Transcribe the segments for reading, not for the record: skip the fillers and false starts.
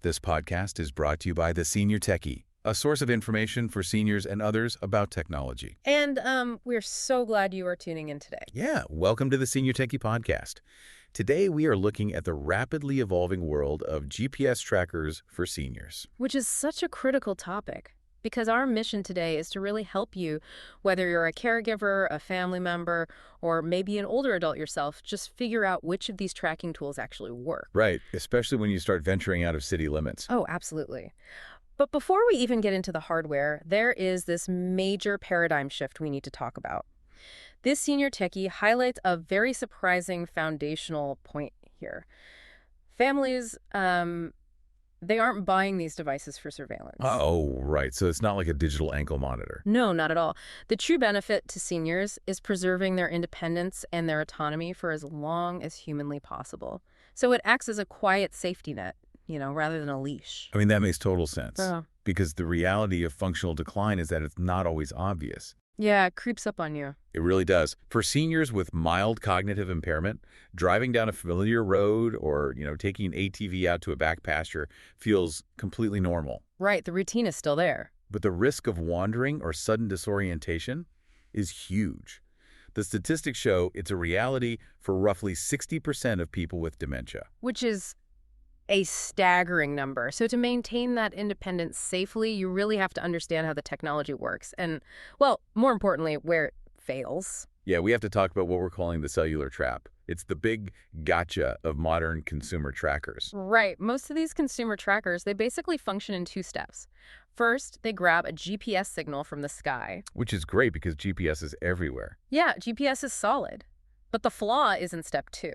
This podcast is brought to you by The Senior Techie, a source of information for seniors and others about technology. And we're so glad you are tuning in today. Yeah, welcome to The Senior Techie podcast. Today we are looking at the rapidly evolving world of GPS trackers for seniors. Which is such a critical topic, because our mission today is to really help you, whether you're a caregiver, a family member, or maybe an older adult yourself, just figure out which of these tracking tools actually work. Right, especially when you start venturing out of city limits. Oh, absolutely. But before we even get into the hardware, there is this major paradigm shift we need to talk about. This Senior Techie highlights a very surprising foundational point here. Families, they aren't buying these devices for surveillance. Oh, right. So it's not like a digital ankle monitor. No, not at all. The true benefit to seniors is preserving their independence and their autonomy for as long as humanly possible. So it acts as a quiet safety net, rather than a leash. I mean, that makes total sense. Oh. Because the reality of functional decline is that it's not always obvious. Yeah, it creeps up on you. It really does. For seniors with mild cognitive impairment, driving down a familiar road or, taking an ATV out to a back pasture feels completely normal. Right, the routine is still there. But the risk of wandering or sudden disorientation is huge. The statistics show it's a reality for roughly 60% of people with dementia. Which is a staggering number. So to maintain that independence safely, you really have to understand how the technology works and, well, more importantly, where it fails. Yeah, we have to talk about what we're calling the cellular trap. It's the big gotcha of modern consumer trackers. Right. Most of these consumer trackers, they basically function in two steps. First, they grab a GPS signal from the sky. Which is great because GPS is everywhere. Yeah, GPS is solid. But the flaw is in step two.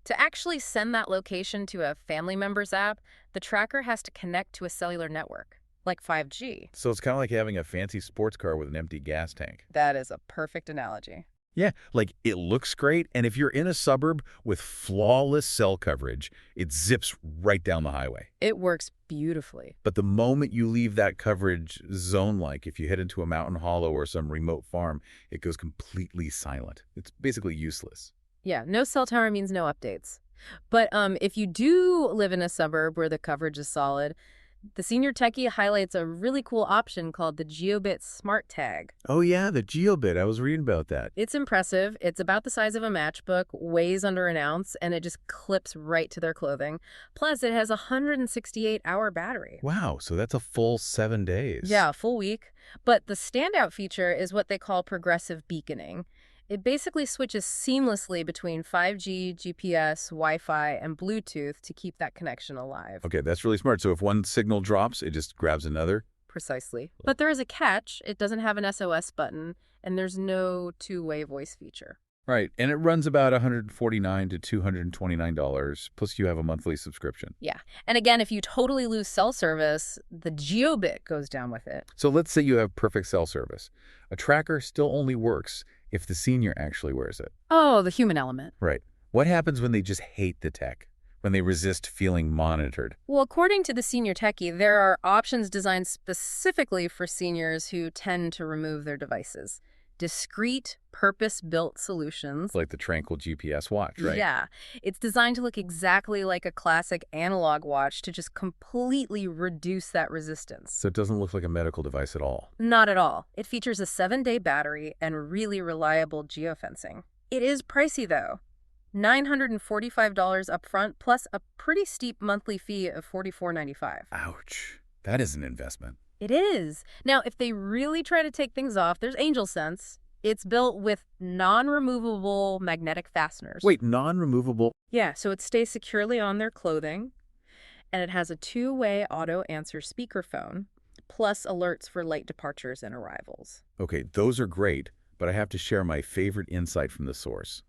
To actually send that location to a family member's app, the tracker has to connect to a cellular network, like 5G. So it's kind of like having a fancy sports car with an empty gas tank. That is a perfect analogy. Yeah, like it looks great, and if you're in a suburb with flawless cell coverage, it zips right down the highway. It works beautifully. But the moment you leave that coverage zone, like if you head into a mountain hollow or some remote farm, it goes completely silent. It's basically useless. Yeah, no cell tower means no updates. But if you do live in a suburb where the coverage is solid, the Senior Techie highlights a really cool option called the Geobit Smart Tag. Oh yeah, the Geobit. I was reading about that. It's impressive. It's about the size of a matchbook, weighs under an ounce, and it just clips right to their clothing. Plus, it has a 168-hour battery. Wow, so that's a full 7 days. Yeah, a full week. But the standout feature is what they call progressive beaconing. It basically switches seamlessly between 5G, GPS, Wi-Fi, and Bluetooth to keep that connection alive. Okay, that's really smart. So if one signal drops, it just grabs another? Precisely. But there is a catch. It doesn't have an SOS button, and there's no two-way voice feature. Right, and it runs about $149 to $229, plus you have a monthly subscription. Yeah, and again, if you totally lose cell service, the Geobit goes down with it. So let's say you have perfect cell service. A tracker still only works if the senior actually wears it. Oh, the human element. Right. What happens when they just hate the tech? When they resist feeling monitored? Well, according to the Senior Techie, there are options designed specifically for seniors who tend to remove their devices. Discrete, purpose-built solutions. Like the Tranquil GPS watch, right? Yeah. It's designed to look exactly like a classic analog watch to just completely reduce that resistance. So it doesn't look like a medical device at all. Not at all. It features a 7-day battery and really reliable geofencing. It is pricey, though. $945 upfront, plus a pretty steep monthly fee of $44.95. Ouch. That is an investment. It is. Now, if they really try to take things off, there's Angel Sense. It's built with non-removable magnetic fasteners. Wait, non-removable? Yeah, so it stays securely on their clothing, and it has a 2-way auto-answer speakerphone, plus alerts for late departures and arrivals. Okay, those are great, but I have to share my favorite insight from the source.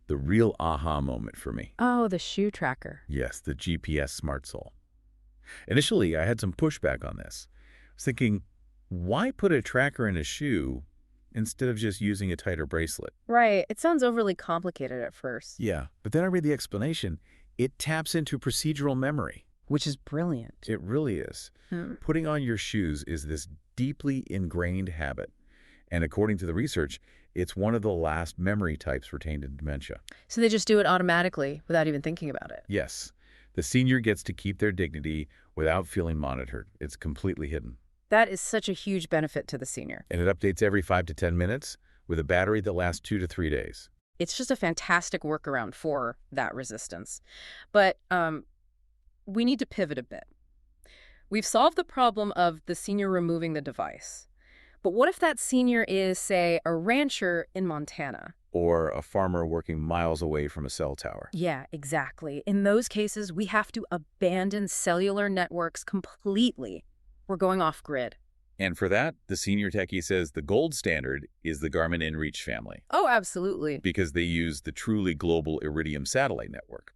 The real aha moment for me. Oh, the shoe tracker. Yes, the GPS Smart Sole. Initially, I had some pushback on this. I was thinking, why put a tracker in a shoe instead of just using a tighter bracelet? Right. It sounds overly complicated at first. Yeah, but then I read the explanation. It taps into procedural memory. Which is brilliant. It really is. Putting on your shoes is this deeply ingrained habit. And according to the research, it's one of the last memory types retained in dementia. So they just do it automatically without even thinking about it. Yes. The senior gets to keep their dignity without feeling monitored. It's completely hidden. That is such a huge benefit to the senior. And it updates every 5 to 10 minutes with a battery that lasts 2 to 3 days. It's just a fantastic workaround for that resistance. But we need to pivot a bit. We've solved the problem of the senior removing the device. But what if that senior is, say, a rancher in Montana? Or a farmer working miles away from a cell tower. Yeah, exactly. In those cases, we have to abandon cellular networks completely. We're going off-grid. And for that, the senior techie says the gold standard is the Garmin inReach family, Oh, absolutely. because they use the truly global Iridium satellite network.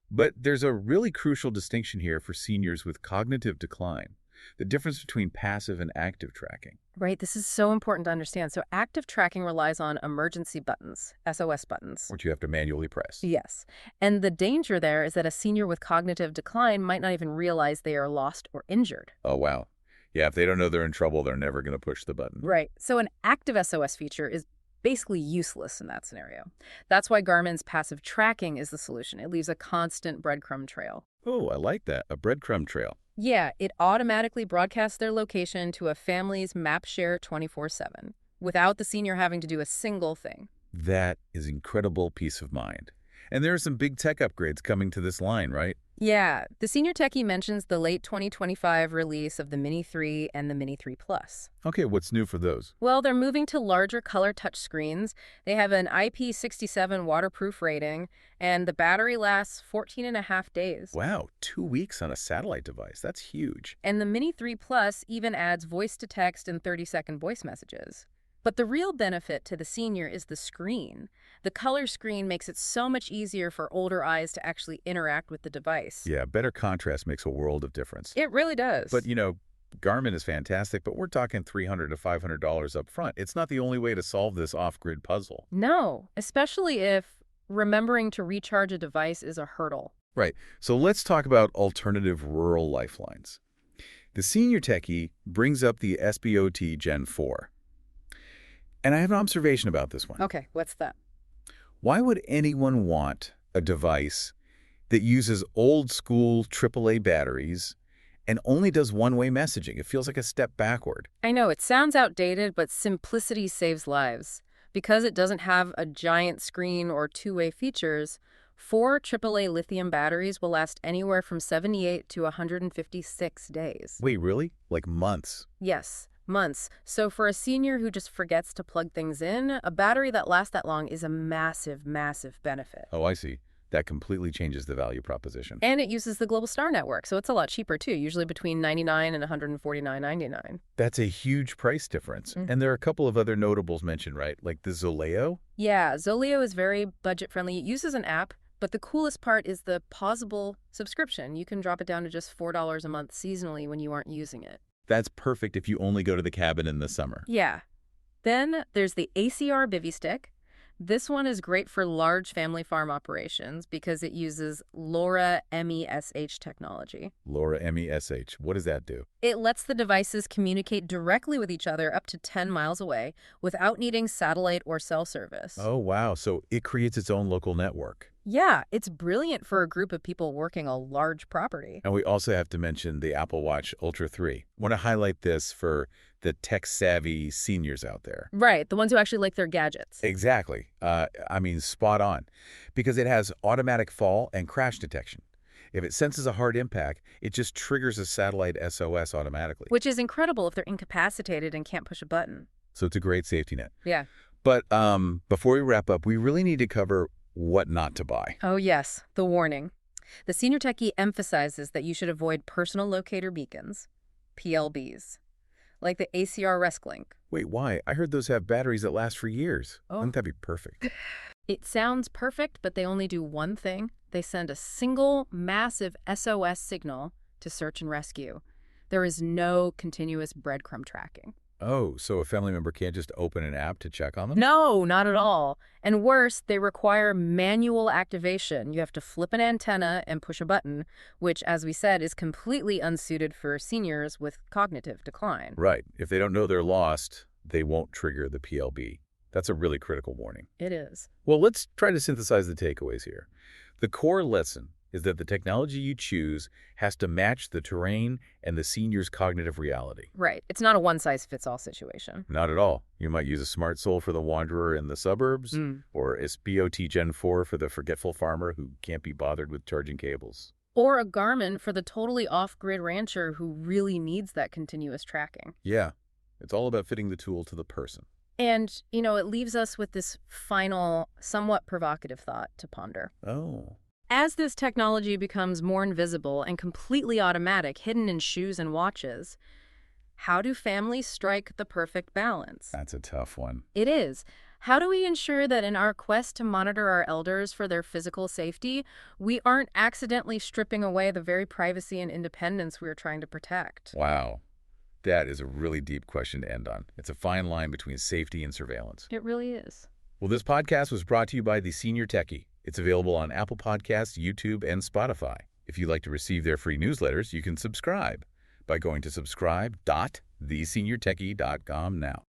But there's a really crucial distinction here for seniors with cognitive decline, the difference between passive and active tracking. Right, this is so important to understand. So active tracking relies on emergency buttons, SOS buttons. Which you have to manually press. Yes. And the danger there is that a senior with cognitive decline might not even realize they are lost or injured. Oh, wow. Yeah, if they don't know they're in trouble, they're never going to push the button. Right. So an active SOS feature is basically useless in that scenario. That's why Garmin's passive tracking is the solution. It leaves a constant breadcrumb trail. Oh, I like that. A breadcrumb trail. Yeah, it automatically broadcasts their location to a family's map share 24/7 without the senior having to do a single thing. That is incredible peace of mind. And there are some big tech upgrades coming to this line, right? Yeah, the senior techie mentions the late 2025 release of the Mini 3 and the Mini 3 Plus. Okay, what's new for those? Well, they're moving to larger color touchscreens. They have an IP67 waterproof rating, and the battery lasts 14 and a half days. Wow, 2 weeks on a satellite device. That's huge. And the Mini 3 Plus even adds voice-to-text and 30-second voice messages. But the real benefit to the senior is the screen. The color screen makes it so much easier for older eyes to actually interact with the device. Yeah, better contrast makes a world of difference. It really does. But, Garmin is fantastic, but we're talking $300 to $500 up front. It's not the only way to solve this off-grid puzzle. No, especially if remembering to recharge a device is a hurdle. Right. So let's talk about alternative rural lifelines. The senior techie brings up the SBOT Gen 4. And I have an observation about this one. Okay, what's that? Why would anyone want a device that uses old-school AAA batteries and only does one-way messaging? It feels like a step backward. I know, it sounds outdated, but simplicity saves lives. Because it doesn't have a giant screen or two-way features, 4 AAA lithium batteries will last anywhere from 78 to 156 days. Wait, really? Like months? Yes, months. So for a senior who just forgets to plug things in, a battery that lasts that long is a massive, massive benefit. Oh, I see. That completely changes the value proposition. And it uses the Global Star network, so it's a lot cheaper too, usually between $99 and $149.99. That's a huge price difference. And there are a couple of other notables mentioned, right? Like the Zoleo? Yeah, Zoleo is very budget-friendly. It uses an app, but the coolest part is the pausable subscription. You can drop it down to just $4 a month seasonally when you aren't using it. That's perfect if you only go to the cabin in the summer. Yeah. Then there's the ACR Bivy Stick. This one is great for large family farm operations because it uses LoRa MESH technology. LoRa MESH. What does that do? It lets the devices communicate directly with each other up to 10 miles away without needing satellite or cell service. Oh, wow. So it creates its own local network. Yeah, it's brilliant for a group of people working a large property. And we also have to mention the Apple Watch Ultra 3. Want to highlight this for the tech-savvy seniors out there. Right, the ones who actually like their gadgets. Exactly. Spot on. Because it has automatic fall and crash detection. If it senses a hard impact, it just triggers a satellite SOS automatically. Which is incredible if they're incapacitated and can't push a button. So it's a great safety net. Yeah. But before we wrap up, we really need to cover what not to buy. Oh, yes, the warning. The senior techie emphasizes that you should avoid personal locator beacons, PLBs, like the ACR RescLink. Wait, why? I heard those have batteries that last for years. Oh. Wouldn't that be perfect? It sounds perfect, but they only do one thing. They send a single massive SOS signal to search and rescue. There is no continuous breadcrumb tracking. Oh, so a family member can't just open an app to check on them? No, not at all. And worse, they require manual activation. You have to flip an antenna and push a button, which, as we said, is completely unsuited for seniors with cognitive decline. Right. If they don't know they're lost, they won't trigger the PLB. That's a really critical warning. It is. Well, let's try to synthesize the takeaways here. The core lesson is that the technology you choose has to match the terrain and the senior's cognitive reality. Right. It's not a one-size-fits-all situation. Not at all. You might use a smart sole for the wanderer in the suburbs, or a SPOT Gen 4 for the forgetful farmer who can't be bothered with charging cables. Or a Garmin for the totally off-grid rancher who really needs that continuous tracking. Yeah, it's all about fitting the tool to the person. And, it leaves us with this final, somewhat provocative thought to ponder. Oh. As this technology becomes more invisible and completely automatic, hidden in shoes and watches, how do families strike the perfect balance? That's a tough one. It is. How do we ensure that in our quest to monitor our elders for their physical safety, we aren't accidentally stripping away the very privacy and independence we are trying to protect? Wow. That is a really deep question to end on. It's a fine line between safety and surveillance. It really is. Well, this podcast was brought to you by The Senior Techie. It's available on Apple Podcasts, YouTube, and Spotify. If you'd like to receive their free newsletters, you can subscribe by going to subscribe.theseniortechie.com now.